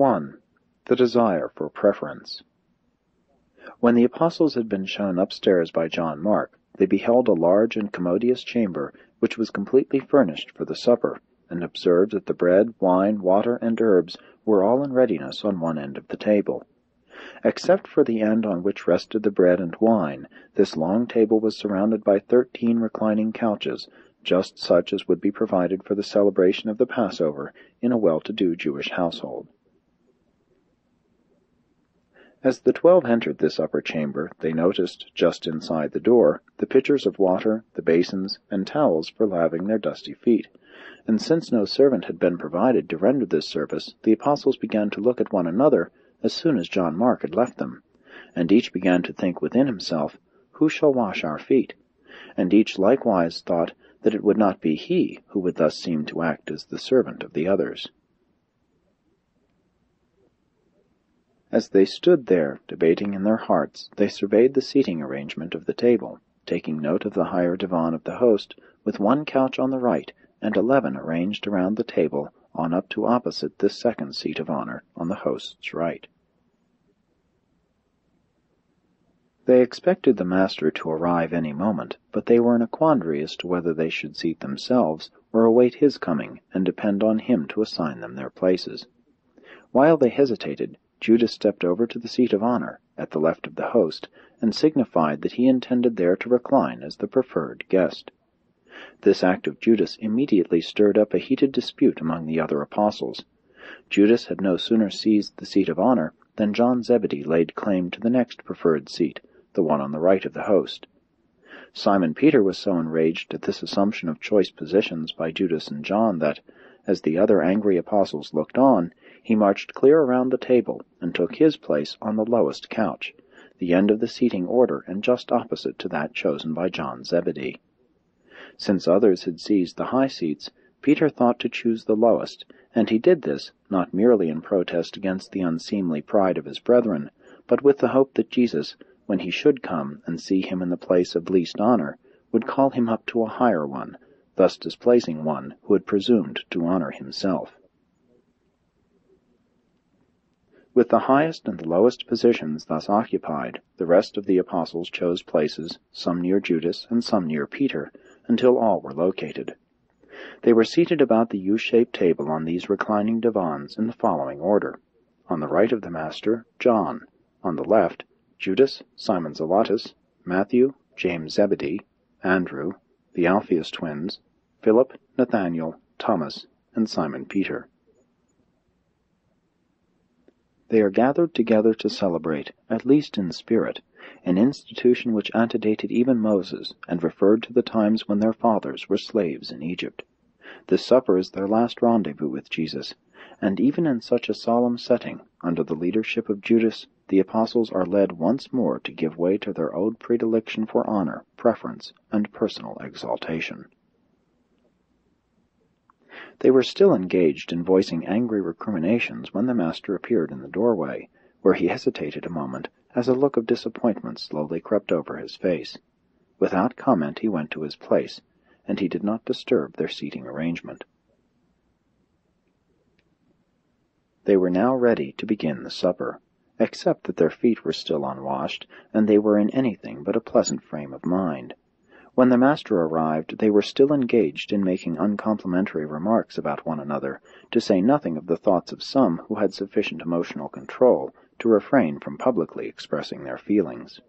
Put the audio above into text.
1. The desire for preference. When the apostles had been shown upstairs by John Mark, they beheld a large and commodious chamber, which was completely furnished for the supper, and observed that the bread, wine, water, and herbs were all in readiness on one end of the table. Except for the end on which rested the bread and wine, this long table was surrounded by 13 reclining couches, just such as would be provided for the celebration of the Passover in a well-to-do Jewish household. As the 12 entered this upper chamber, they noticed, just inside the door, the pitchers of water, the basins, and towels for laving their dusty feet, and since no servant had been provided to render this service, the apostles began to look at one another as soon as John Mark had left them, and each began to think within himself, "Who shall wash our feet?" And each likewise thought that it would not be he who would thus seem to act as the servant of the others. As they stood there, debating in their hearts, they surveyed the seating arrangement of the table, taking note of the higher divan of the host, with 1 couch on the right, and 11 arranged around the table, on up to opposite this second seat of honor, on the host's right. They expected the master to arrive any moment, but they were in a quandary as to whether they should seat themselves, or await his coming, and depend on him to assign them their places. While they hesitated, Judas stepped over to the seat of honor, at the left of the host, and signified that he intended there to recline as the preferred guest. This act of Judas immediately stirred up a heated dispute among the other apostles. Judas had no sooner seized the seat of honor than John Zebedee laid claim to the next preferred seat, the one on the right of the host. Simon Peter was so enraged at this assumption of choice positions by Judas and John that, as the other angry apostles looked on, he marched clear around the table and took his place on the lowest couch, the end of the seating order and just opposite to that chosen by John Zebedee. Since others had seized the high seats, Peter thought to choose the lowest, and he did this not merely in protest against the unseemly pride of his brethren, but with the hope that Jesus, when he should come and see him in the place of least honor, would call him up to a higher one, thus displacing one who had presumed to honor himself. With the highest and the lowest positions thus occupied, the rest of the apostles chose places, some near Judas and some near Peter, until all were located. They were seated about the U-shaped table on these reclining divans in the following order: on the right of the master, John; on the left, Judas, Simon Zelotes, Matthew, James Zebedee, Andrew, the Alphaeus twins, Philip, Nathanael, Thomas, and Simon Peter. They are gathered together to celebrate, at least in spirit, an institution which antedated even Moses, and referred to the times when their fathers were slaves in Egypt. This supper is their last rendezvous with Jesus, and even in such a solemn setting, under the leadership of Judas, the apostles are led once more to give way to their old predilection for honor, preference, and personal exaltation. They were still engaged in voicing angry recriminations when the master appeared in the doorway, where he hesitated a moment as a look of disappointment slowly crept over his face. Without comment he went to his place, and he did not disturb their seating arrangement. They were now ready to begin the supper, except that their feet were still unwashed, and they were in anything but a pleasant frame of mind. When the master arrived, they were still engaged in making uncomplimentary remarks about one another, to say nothing of the thoughts of some who had sufficient emotional control to refrain from publicly expressing their feelings.